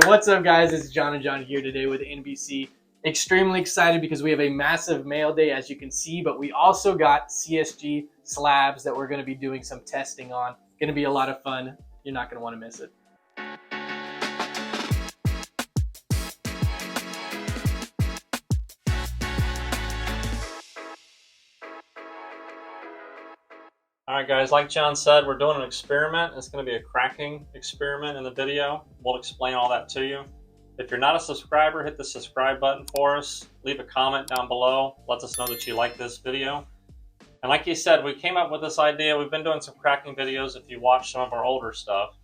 What's up, guys? It's John and John here today with NBC. Extremely excited because we have a massive mail day, as you can see, but we also got CSG slabs that we're going to be doing some testing on. Going to be a lot of fun. You're not going to want to miss it. Alright guys, like John said, we're doing an experiment. It's going to be a cracking experiment in the video. We'll explain all that to you. If you're not a subscriber, hit the subscribe button for us. Leave a comment down below. Let us know that you like this video. And like he said, we came up with this idea. We've been doing some cracking videos if you watch some of our older stuff.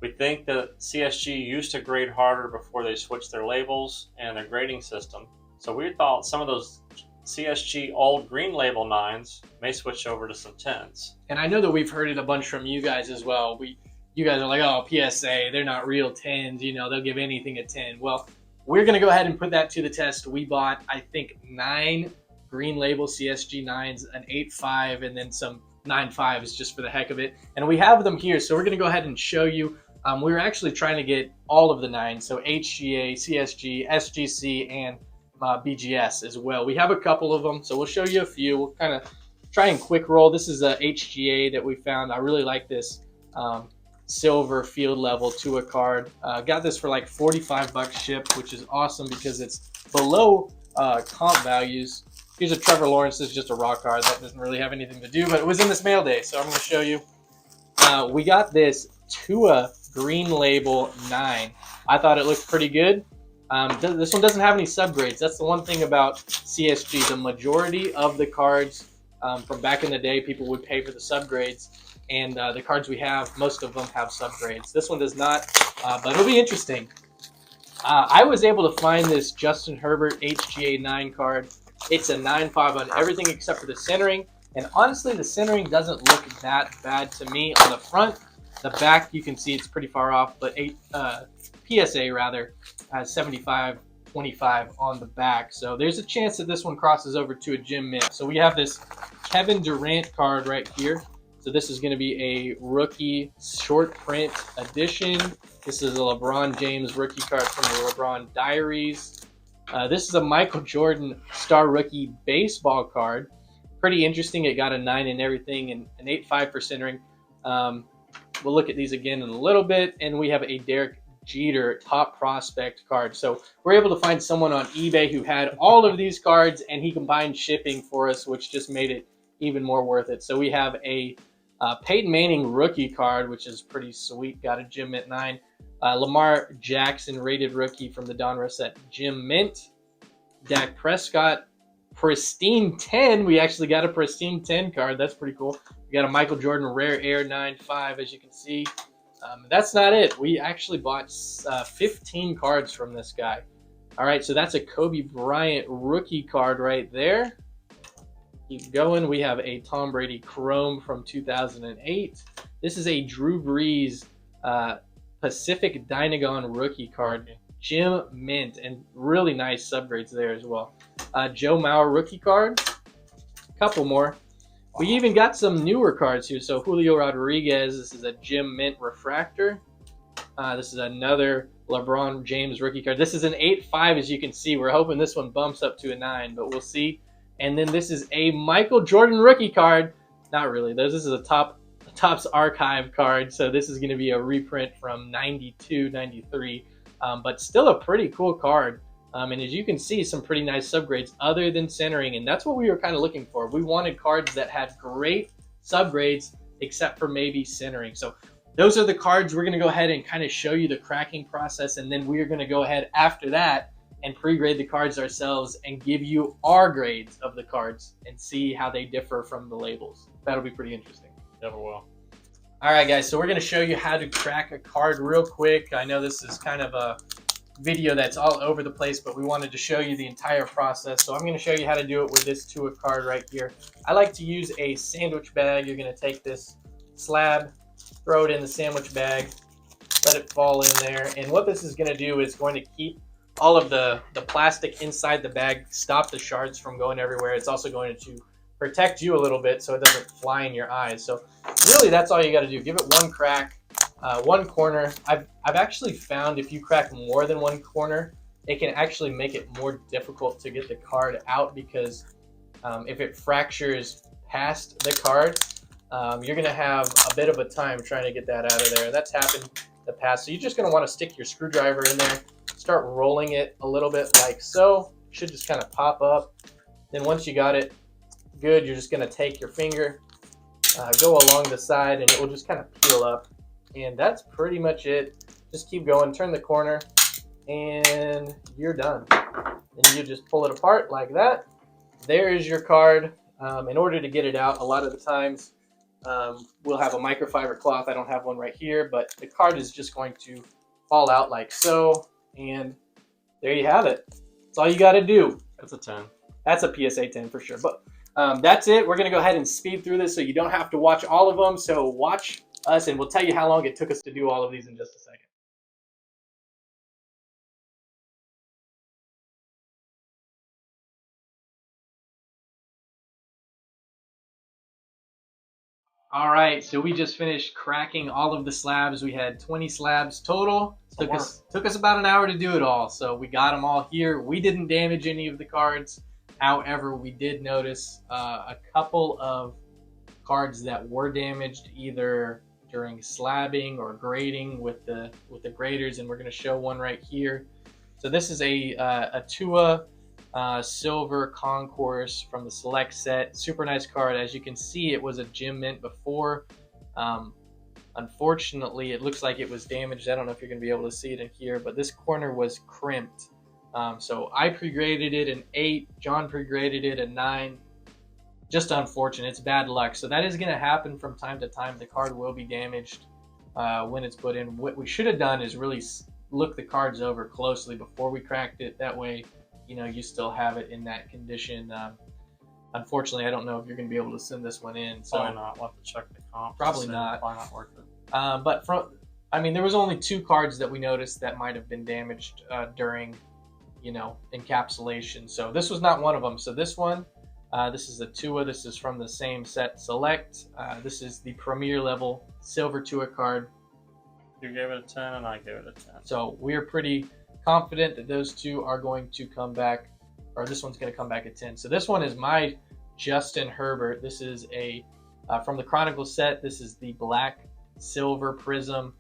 We think that CSG used to grade harder before they switched their labels and their grading system. So we thought some of those CSG old green label 9s may switch over to some 10s. And I know that we've heard it a bunch from you guys as well. You guys are like, oh, PSA, they're not real 10s, you know, they'll give anything a 10. Well, we're going to go ahead and put that to the test. We bought, I think, 9 green label CSG 9s, an 8.5, and then some 9.5s just for the heck of it. And we have them here, so we're going to go ahead and show you. We were actually trying to get all of the 9s, so HGA, CSG, SGC, and BGS as well. We have a couple of them, so we'll show you a few. We'll kind of try and quick roll. This is a HGA that we found. I really like this silver field level to a card. Got this for like 45 bucks shipped, which is awesome because it's below comp values. Here's a Trevor Lawrence. This is just a raw card. That doesn't really have anything to do, but it was in this mail day, so I'm going to show you. We got this Tua green label 9. I thought it looked pretty good. This one doesn't have any subgrades. That's the one thing about CSG. The majority of the cards from back in the day, people would pay for the subgrades, and the cards we have, most of them have subgrades. This one does not, but it'll be interesting. I was able to find this Justin Herbert HGA 9 card. It's a 9.5 on everything except for the centering, and honestly, the centering doesn't look that bad to me on the front. The back, you can see it's pretty far off, but PSA rather has 75-25 on the back. So there's a chance that this one crosses over to a Jim Mint. So we have this Kevin Durant card right here. So this is going to be a rookie short print edition. This is a LeBron James rookie card from the LeBron Diaries. This is a Michael Jordan star rookie baseball card. Pretty interesting. It got a 9 and everything and an 8.5 for centering. We'll look at these again in a little bit. And we have a Derek Jeter top prospect card. So we're able to find someone on eBay who had all of these cards, and he combined shipping for us, which just made it even more worth it. So we have a Peyton Manning rookie card, which is pretty sweet. Got a Jim Mint 9. Lamar Jackson rated rookie from the Donruss at Jim Mint. Dak Prescott pristine 10. We actually got a pristine 10 card. That's pretty cool. We got a Michael Jordan rare air 9.5, as you can see. That's not it. We actually bought 15 cards from this guy. All right, so that's a Kobe Bryant rookie card right there. Keep going. We have a Tom Brady Chrome from 2008. This is a Drew Brees Pacific Dynagon rookie card. Jim Mint, and really nice subgrades there as well. Joe Mauer rookie card. A couple more. We even got some newer cards here. So Julio Rodriguez, this is a Jim Mint refractor. This is another LeBron James rookie card. This is an 8.5, as you can see. We're hoping this one bumps up to a 9, but we'll see. And then this is a Michael Jordan rookie card. Not really. This is a Topps archive card. So this is going to be a reprint from 92, 93. But still a pretty cool card. And as you can see, some pretty nice subgrades other than centering, and that's what we were kind of looking for. We wanted cards that had great subgrades except for maybe centering. So those are the cards. We're going to go ahead and kind of show you the cracking process, and then we're going to go ahead after that and pre-grade the cards ourselves and give you our grades of the cards and see how they differ from the labels. That'll be pretty interesting. Never will. All right, guys, so we're going to show you how to crack a card real quick. I know this is kind of a video that's all over the place, but we wanted to show you the entire process. So I'm going to show you how to do it with this Tua card right here. I like to use a sandwich bag. You're going to take this slab, throw it in the sandwich bag, let it fall in there. And what this is going to do is going to keep all of the plastic inside the bag, stop the shards from going everywhere. It's also going to protect you a little bit so it doesn't fly in your eyes. So really, that's all you got to do. Give it one crack. One corner, I've actually found if you crack more than one corner, it can actually make it more difficult to get the card out, because if it fractures past the card, you're going to have a bit of a time trying to get that out of there. That's happened in the past. So you're just going to want to stick your screwdriver in there, start rolling it a little bit like so. It should just kind of pop up. Then once you got it good, you're just going to take your finger, go along the side, and it will just kind of peel up. And that's pretty much it. Just keep going, turn the corner, and you're done. Then you just pull it apart like that. There is your card. In order to get it out, a lot of the times we'll have a microfiber cloth. I don't have one right here, but the card is just going to fall out like so, and there you have it. That's all you got to do. That's a 10. That's a PSA 10 for sure. But that's it. We're going to go ahead and speed through this so you don't have to watch all of them. So watch us, and we'll tell you how long it took us to do all of these in just a second. All right, so we just finished cracking all of the slabs. We had 20 slabs total. Took us about an hour to do it all. So we got them all here. We didn't damage any of the cards. However, we did notice a couple of cards that were damaged either during slabbing or grading with the graders, and we're going to show one right here. So this is a Tua silver concourse from the select set. Super nice card. As you can see, it was a gem mint before. Unfortunately, it looks like it was damaged. I don't know if you're going to be able to see it in here, but this corner was crimped. So I pre-graded it an 8. John pre-graded it a 9. Just unfortunate. It's bad luck. So that is going to happen from time to time. The card will be damaged when it's put in. What we should have done is really look the cards over closely before we cracked it. That way, you know, you still have it in that condition. Unfortunately, I don't know if you're going to be able to send this one in. So Probably not. We'll have to check the comp. Probably not. Probably not worth it. But I mean, there was only 2 cards that we noticed that might have been damaged during, you know, encapsulation. So this was not one of them. So this one, this is a Tua. This is from the same set select. This is the premier level silver Tua card. You gave it a 10 and I gave it a 10. So we're pretty confident that those 2 are going to come back, or this one's going to come back at 10. So this one is my Justin Herbert. This is a from the Chronicle set. This is the black silver prism.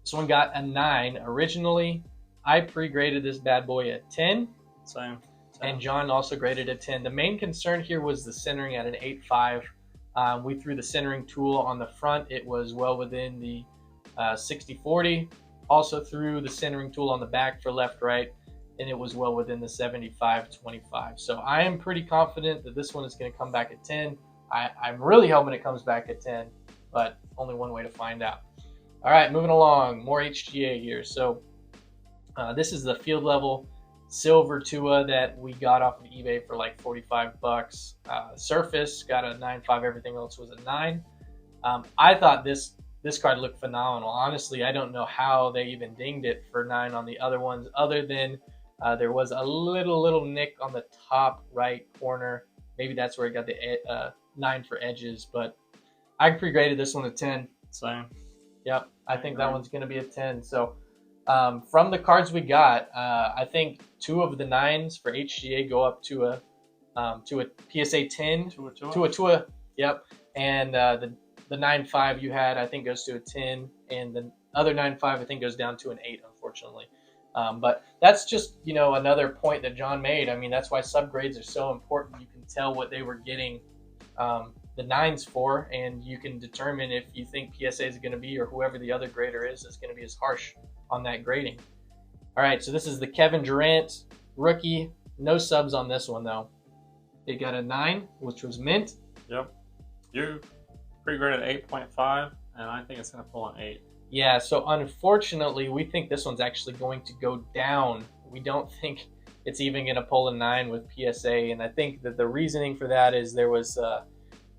This one got a 9 originally. I pre-graded this bad boy at 10. Same. And John also graded a 10. The main concern here was the centering at an 8.5. We threw the centering tool on the front. It was well within the 60-40. Also threw the centering tool on the back for left, right, and it was well within the 75-25. So I am pretty confident that this one is going to come back at 10. I'm really hoping it comes back at 10, but only one way to find out. All right, moving along. More HGA here. So this is the field level silver Tua that we got off of eBay for like 45 bucks. Surface got a 9.5. Everything else was a 9. I thought this card looked phenomenal. Honestly, I don't know how they even dinged it for 9 on the other ones, other than there was a little nick on the top right corner. Maybe that's where it got the 9 for edges, but I pre-graded this one a 10. Same. Yep, I think that one's going to be a 10. So from the cards we got, I think 2 of the 9s for HGA go up to a PSA 10. To a Tua. Yep, and the 9.5 you had, I think, goes to a 10, and the other 9.5 I think goes down to an 8, unfortunately. But that's just, you know, another point that John made. I mean, that's why subgrades are so important. You can tell what they were getting the 9s for, and you can determine if you think PSA is going to be, or whoever the other grader is going to be as harsh on that grading. All right, so this is the Kevin Durant rookie. No subs on this one, though. It got a 9, which was mint. Yep. You pre-graded 8.5, and I think it's going to pull an 8. Yeah, so unfortunately, we think this one's actually going to go down. We don't think it's even going to pull a 9 with PSA, and I think that the reasoning for that is there was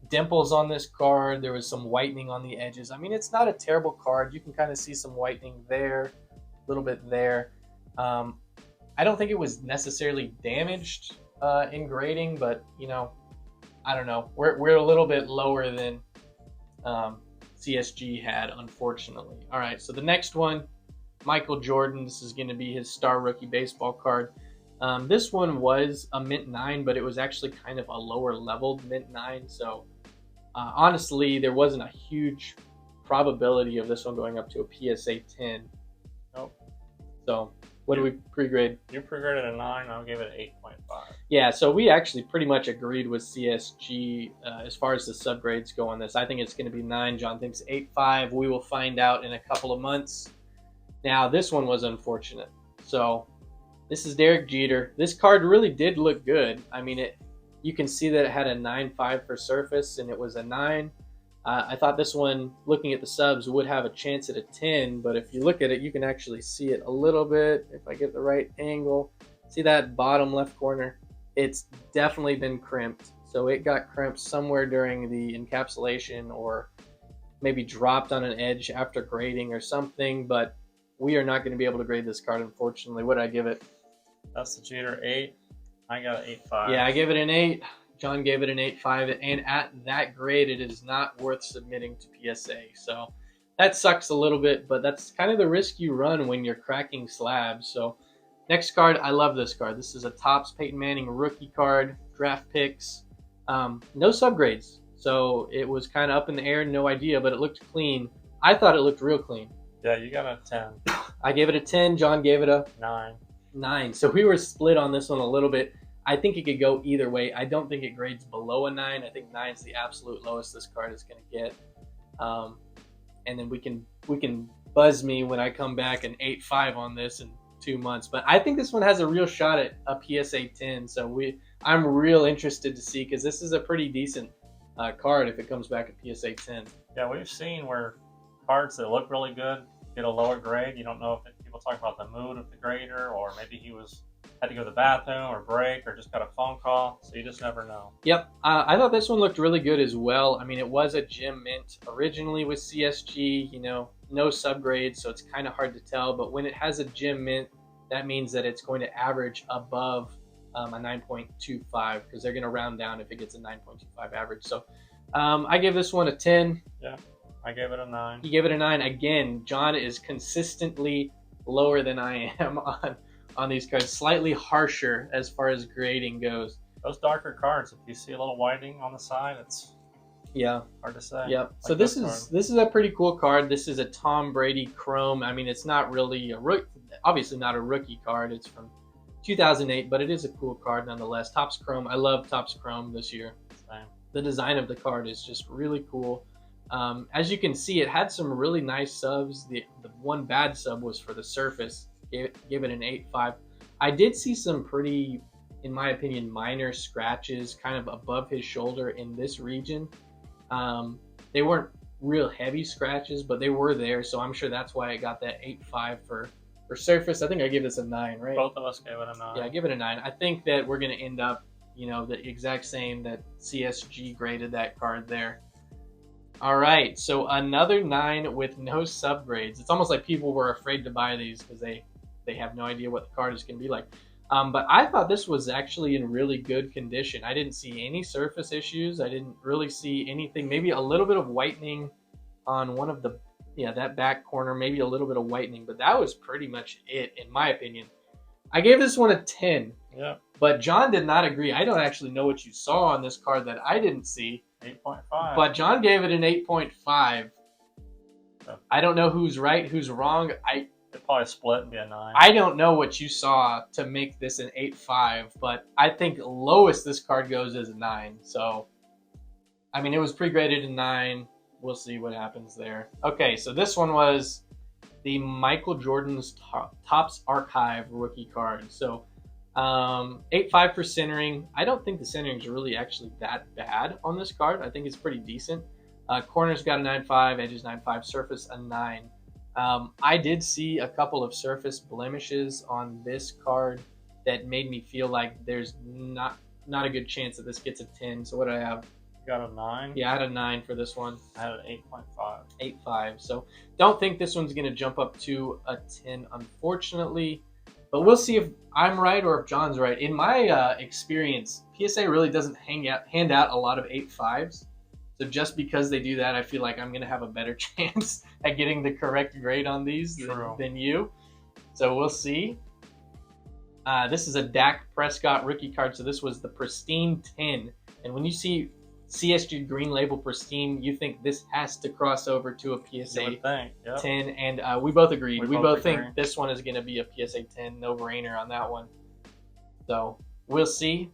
dimples on this card. There was some whitening on the edges. I mean, it's not a terrible card. You can kind of see some whitening there, a little bit there. I don't think it was necessarily damaged in grading, but, you know, I don't know. We're a little bit lower than CSG had, unfortunately. All right, so the next one, Michael Jordan. This is going to be his star rookie baseball card. This one was a mint 9, but it was actually kind of a lower leveled mint 9. So honestly, there wasn't a huge probability of this one going up to a PSA 10. Nope. So what do we pre-grade? You pre-graded a 9. I'll give it an 8.5. Yeah, so we actually pretty much agreed with CSG as far as the subgrades go on this. I think it's going to be 9. John thinks 8.5. We will find out in a couple of months. Now, this one was unfortunate. So this is Derek Jeter. This card really did look good. I mean, you can see that it had a 9.5 for surface, and it was a 9. I thought this one, looking at the subs, would have a chance at a 10, but if you look at it, you can actually see it a little bit. If I get the right angle, see that bottom left corner? It's definitely been crimped. So it got crimped somewhere during the encapsulation, or maybe dropped on an edge after grading or something, but we are not going to be able to grade this card, unfortunately. What did I give it? That's the Jeter 8. I got an 8.5. Yeah, I gave it an 8. John gave it an 8.5, and at that grade, it is not worth submitting to PSA. So that sucks a little bit, but that's kind of the risk you run when you're cracking slabs. So next card, I love this card. This is a Topps Peyton Manning rookie card, draft picks, no subgrades. So it was kind of up in the air, no idea, but it looked clean. I thought it looked real clean. Yeah, you got a 10. I gave it a 10. John gave it a 9. So we were split on this one a little bit. I think it could go either way. I don't think it grades below a 9. I think 9 is the absolute lowest this card is going to get. And then we can buzz me when I come back an 8.5 on this in 2 months. But I think this one has a real shot at a PSA 10. So I'm real interested to see, because this is a pretty decent card if it comes back at PSA 10. Yeah, we've seen where cards that look really good get a lower grade. You don't know if people talk about the mood of the grader, or maybe he had to go to the bathroom or break, or just got a phone call, so you just never know. Yep, I thought this one looked really good as well. I mean, it was a gym mint originally with CSG, no subgrades, so it's kind of hard to tell, but when it has a gym mint, that means that it's going to average above a 9.25, because they're going to round down if it gets a 9.25 average. So I give this one a 10. Yeah, I gave it a 9. You gave it a 9. Again, John is consistently lower than I am on these cards, slightly harsher as far as grading goes. Those darker cards, if you see a little whiting on the side, it's hard to say. Yeah. So this is a pretty cool card. This is a Tom Brady Chrome. I mean, it's not really obviously not a rookie card. It's from 2008, but it is a cool card nonetheless. Topps Chrome. I love Topps Chrome this year. Same. The design of the card is just really cool. As you can see, it had some really nice subs. The one bad sub was for the surface. Gave it an 8.5. I did see some pretty, in my opinion, minor scratches kind of above his shoulder in this region. They weren't real heavy scratches, but they were there, so I'm sure that's why I got that 8.5 for surface. I think I gave this a 9, right? Both of us gave it a 9. Yeah, I give it a 9. I think that we're going to end up, the exact same that CSG graded that card there. All right, so another 9 with no subgrades. It's almost like people were afraid to buy these because they have no idea what the card is going to be like. But I thought this was actually in really good condition. I didn't see any surface issues. I didn't really see anything. Maybe a little bit of whitening on one of that back corner, maybe a little bit of whitening, but that was pretty much it, in my opinion. I gave this one a 10. Yeah. But John did not agree. I don't actually know what you saw on this card that I didn't see. 8.5. But John gave it an 8.5. Oh. I don't know who's right, who's wrong. It'd probably split and be a 9. I don't know what you saw to make this an 8.5, but I think lowest this card goes is a 9. So, I mean, it was pre-graded a 9. We'll see what happens there. Okay, so this one was the Michael Jordan's Topps Archive rookie card. So, 8.5 for centering. I don't think the centering is really actually that bad on this card. I think it's pretty decent. Corners got a 9.5, edges 9.5, surface a 9. I did see a couple of surface blemishes on this card that made me feel like there's not a good chance that this gets a 10. So what did I have? You got a 9? Yeah, I had a 9 for this one. I had an 8.5. 8.5. So don't think this one's going to jump up to a 10, unfortunately. But we'll see if I'm right or if John's right. In my experience, PSA really doesn't hand out a lot of 8.5s. So just because they do that, I feel like I'm going to have a better chance at getting the correct grade on these than you. So we'll see. This is a Dak Prescott rookie card. So this was the Pristine 10. And when you see CSG green label Pristine, you think this has to cross over to a PSA 10. And we both agreed. We both think this one is going to be a PSA 10. No-brainer on that one. So we'll see.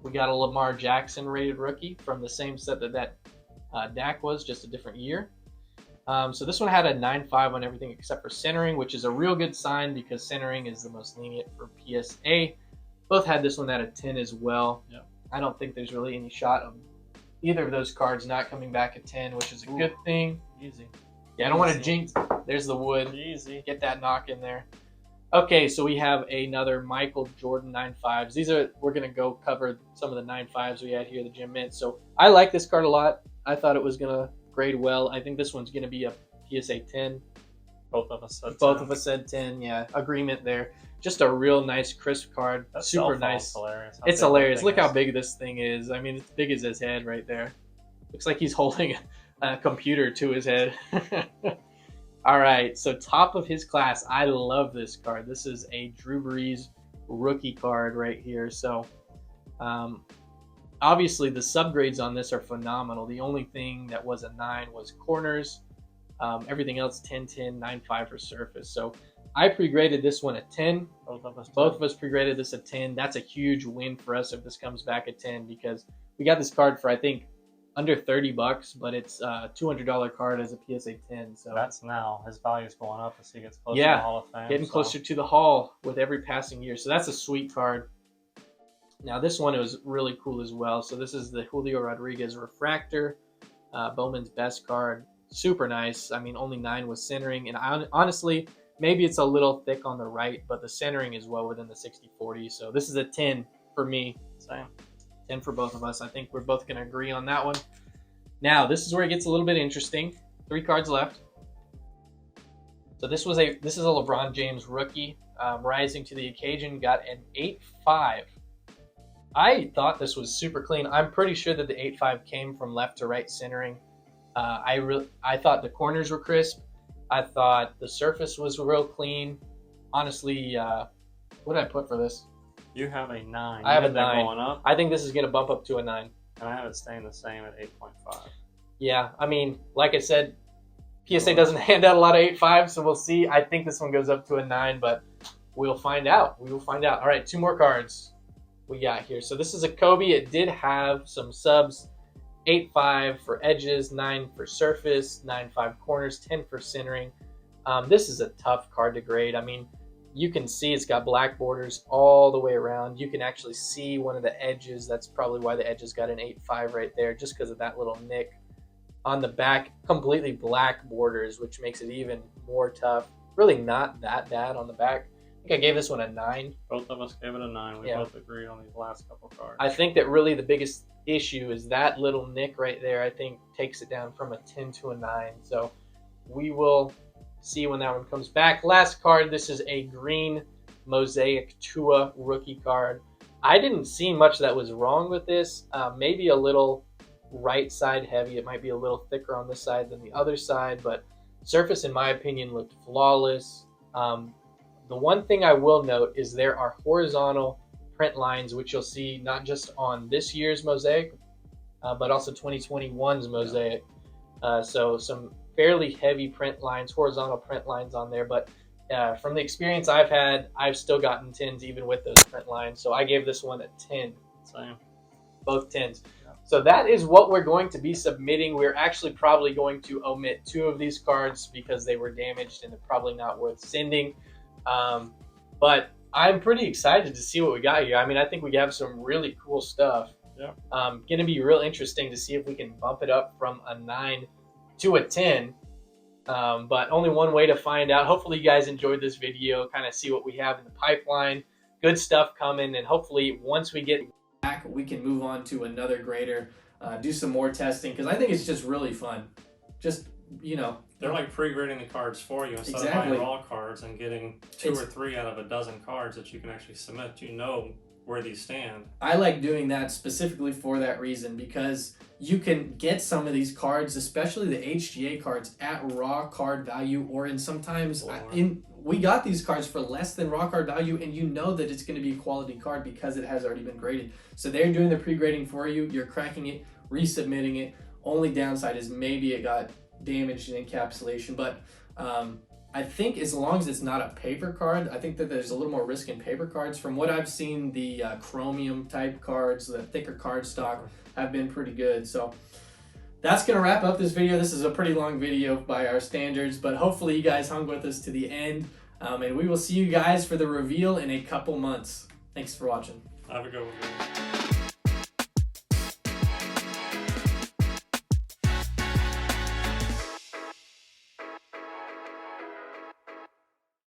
We got a Lamar Jackson rated rookie from the same set that Dak was, just a different year. So this one had a 9.5 on everything except for centering, which is a real good sign because centering is the most lenient for PSA. Both had this one at a 10 as well. Yep. I don't think there's really any shot of either of those cards not coming back at 10, which is a good thing. Easy. Yeah, I don't want to jinx. There's the wood. Easy. Get that knock in there. Okay, so we have another Michael Jordan 9.5s. We're going to go cover some of the 9.5s we had here, the Gem Mint. So I like this card a lot. I thought it was going to grade well. I think this one's going to be a PSA 10. Both of us said 10. Both of us said 10, yeah. Agreement there. Just a real nice, crisp card. That super nice. Hilarious. It's hilarious. Look how big this thing is. I mean, it's big as his head right there. Looks like he's holding a computer to his head. All right, so top of his class. I love this card. This is a Drew Brees rookie card right here. So obviously the subgrades on this are phenomenal. The only thing that was a 9 was corners. Everything else 10, 10, 9.5 for surface. So I pre-graded this one at 10. Both of us pre-graded this at 10. That's a huge win for us if this comes back at 10 because we got this card for, I think, under $30, but it's a $200 card as a PSA 10. So that's now his value's going up as he gets closer to the Hall of Fame. Getting closer to the Hall with every passing year. So that's a sweet card. Now this one was really cool as well. So this is the Julio Rodriguez Refractor, Bowman's best card. Super nice. I mean, only 9 was centering, and honestly, maybe it's a little thick on the right, but the centering is well within the 60/40. So this is a 10 for me. Same. 10 for both of us. I think we're both going to agree on that one. Now, this is where it gets a little bit interesting. 3 cards left. So this is a LeBron James rookie, rising to the occasion. Got an 8.5. I thought this was super clean. I'm pretty sure that the 8.5 came from left to right centering. I thought the corners were crisp. I thought the surface was real clean. Honestly, what did I put for this? You have a 9. I have a 9. Going up. I think this is going to bump up to a 9. And I have it staying the same at 8.5. Yeah, I mean, like I said, PSA doesn't hand out a lot of 8.5, so we'll see. I think this one goes up to a 9, but we'll find out. We will find out. All right, 2 more cards we got here. So this is a Kobe. It did have some subs. 8.5 for edges, 9 for surface, 9.5 corners, 10 for centering. This is a tough card to grade. I mean, you can see it's got black borders all the way around. You can actually see one of the edges. That's probably why the edges got an 8.5 right there, just because of that little nick. On the back, completely black borders, which makes it even more tough. Really not that bad on the back. I think I gave this one a 9. Both of us gave it a 9. We both agreed on these last couple cards. I think that really the biggest issue is that little nick right there. I think takes it down from a 10 to a 9. So we will see when that one comes back. Last card, this is a green Mosaic Tua rookie card. I didn't see much that was wrong with this. Maybe a little right side heavy. It might be a little thicker on this side than the other side, but surface, in my opinion, looked flawless. The one thing I will note is there are horizontal print lines, which you'll see not just on this year's Mosaic, but also 2021's Mosaic. So some fairly heavy print lines, horizontal print lines on there. But from the experience I've had, I've still gotten 10s even with those print lines. So I gave this one a 10. Same. Both 10s. Yeah. So that is what we're going to be submitting. We're actually probably going to omit 2 of these cards because they were damaged and they're probably not worth sending. But I'm pretty excited to see what we got here. I mean, I think we have some really cool stuff. Yeah. Going to be real interesting to see if we can bump it up from a 9 to a 10. But only one way to find out. Hopefully you guys enjoyed this video, kind of see what we have in the pipeline. Good stuff coming, and hopefully once we get back, we can move on to another grader, do some more testing, because I think it's just really fun. Just, you know. They're like pre-grading the cards for you instead of buying raw cards and getting 2 or 3 out of a dozen cards that you can actually submit. You know where these stand. I like doing that specifically for that reason, because you can get some of these cards, especially the HGA cards, at raw card value, or in sometimes we got these cards for less than raw card value, and you know that it's going to be a quality card because it has already been graded. So they're doing the pre-grading for you. You're cracking it, resubmitting it. Only downside is maybe it got damaged in encapsulation, but I think as long as it's not a paper card, I think that there's a little more risk in paper cards. From what I've seen, the chromium type cards, the thicker card stock, have been pretty good. So that's going to wrap up this video. This is a pretty long video by our standards, but hopefully you guys hung with us to the end. And we will see you guys for the reveal in a couple months. Thanks for watching. Have a good one.